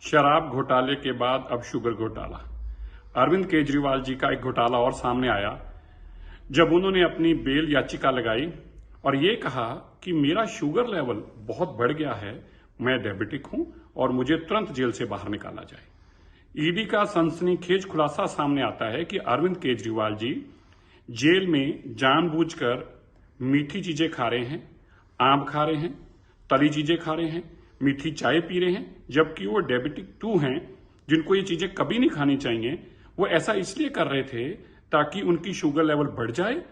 शराब घोटाले के बाद अब शुगर घोटाला। अरविंद केजरीवाल जी का एक घोटाला और सामने आया जब उन्होंने अपनी बेल याचिका लगाई और ये कहा कि मेरा शुगर लेवल बहुत बढ़ गया है, मैं डायबिटिक हूं और मुझे तुरंत जेल से बाहर निकाला जाए। ईडी का सनसनीखेज खुलासा सामने आता है कि अरविंद केजरीवाल जी जेल में जानबूझकर मीठी चीजें खा रहे हैं, आम खा रहे हैं, तली चीजें खा रहे हैं, मीठी चाय पी रहे हैं, जबकि वो डायबिटिक 2 हैं जिनको ये चीजें कभी नहीं खानी चाहिए। वो ऐसा इसलिए कर रहे थे ताकि उनकी शुगर लेवल बढ़ जाए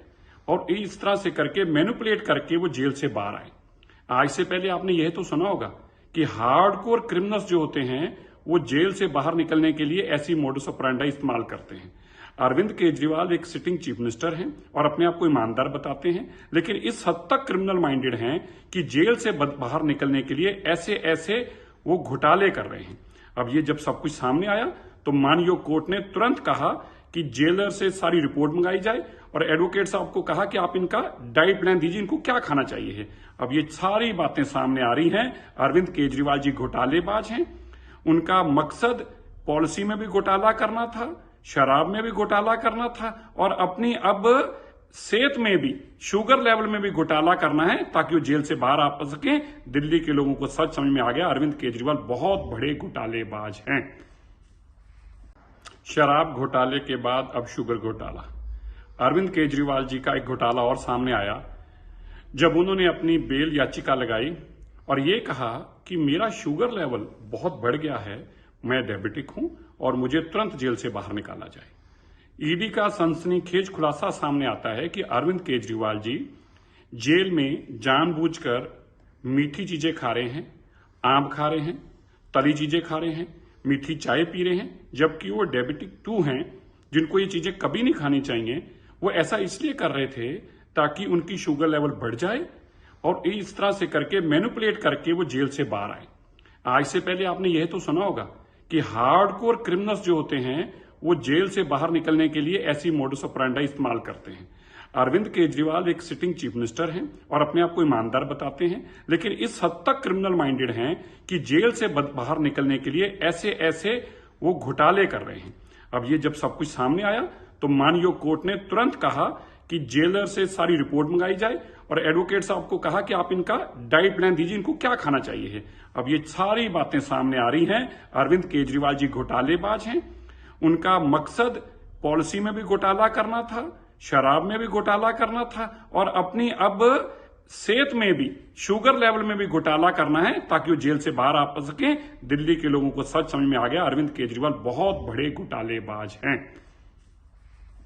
और इस तरह से करके मैनिपुलेट करके वो जेल से बाहर आए। आज से पहले आपने यह तो सुना होगा कि हार्डकोर क्रिमिनल्स जो होते हैं वो जेल से बाहर निकलने के लिए ऐसी मोडस ऑपरेंडी इस्तेमाल करते हैं। अरविंद केजरीवाल एक सिटिंग चीफ मिनिस्टर हैं और अपने आप को ईमानदार बताते हैं, लेकिन इस हद तक क्रिमिनल माइंडेड हैं कि जेल से बाहर निकलने के लिए ऐसे ऐसे वो घोटाले कर रहे हैं। अब ये जब सब कुछ सामने आया तो मानयोग कोर्ट ने तुरंत कहा कि जेलर से सारी रिपोर्ट मंगाई जाए और एडवोकेट साहब को कहा कि आप इनका डाइट प्लान दीजिए, इनको क्या खाना चाहिए है। अब ये सारी बातें सामने आ रही हैं। अरविंद केजरीवाल जी घोटालेबाज हैं। उनका मकसद पॉलिसी में भी घोटाला करना था, शराब में भी घोटाला करना था और अपनी अब सेहत में भी, शुगर लेवल में भी घोटाला करना है ताकि वो जेल से बाहर आ सके। दिल्ली के लोगों को सच समझ में आ गया, अरविंद केजरीवाल बहुत बड़े घोटालेबाज हैं। शराब घोटाले के बाद अब शुगर घोटाला। अरविंद केजरीवाल जी का एक घोटाला और सामने आया जब उन्होंने अपनी बेल याचिका लगाई और ये कहा कि मेरा शुगर लेवल बहुत बढ़ गया है, मैं डायबिटिक हूं और मुझे तुरंत जेल से बाहर निकाला जाए। ईडी का सनसनीखेज खुलासा सामने आता है कि अरविंद केजरीवाल जी जेल में जानबूझकर मीठी चीजें खा रहे हैं, आम खा रहे हैं, तली चीजें खा रहे हैं, मीठी चाय पी रहे हैं, जबकि वो डायबिटिक 2 हैं जिनको ये चीजें कभी नहीं खानी चाहिए। वो ऐसा इसलिए कर रहे थे ताकि उनकी शुगर लेवल बढ़ जाए और इस तरह से करके मैनिपुलेट करके वो जेल से बाहर आए। आज से पहले आपने यह तो सुना होगा कि हार्डकोर क्रिमिनल्स जो होते हैं वो जेल से बाहर निकलने के लिए ऐसी मोडस ऑपरेंडी इस्तेमाल करते हैं। अरविंद केजरीवाल एक सिटिंग चीफ मिनिस्टर हैं और अपने आप को ईमानदार बताते हैं, लेकिन इस हद तक क्रिमिनल माइंडेड हैं कि जेल से बाहर निकलने के लिए ऐसे ऐसे वो घोटाले कर रहे हैं। अब ये जब सब कुछ सामने आया तो मानयोग कोर्ट ने तुरंत कहा कि जेलर से सारी रिपोर्ट मंगाई जाए और एडवोकेट साहब को कहा कि आप इनका डाइट प्लान दीजिए, इनको क्या खाना चाहिए है। अब ये सारी बातें सामने आ रही हैं। अरविंद केजरीवाल जी घोटालेबाज हैं। उनका मकसद पॉलिसी में भी घोटाला करना था, शराब में भी घोटाला करना था और अपनी अब सेहत में भी, शुगर लेवल में भी घोटाला करना है ताकि वो जेल से बाहर आ सके। दिल्ली के लोगों को सच समझ में आ गया, अरविंद केजरीवाल बहुत बड़े घोटालेबाज हैं।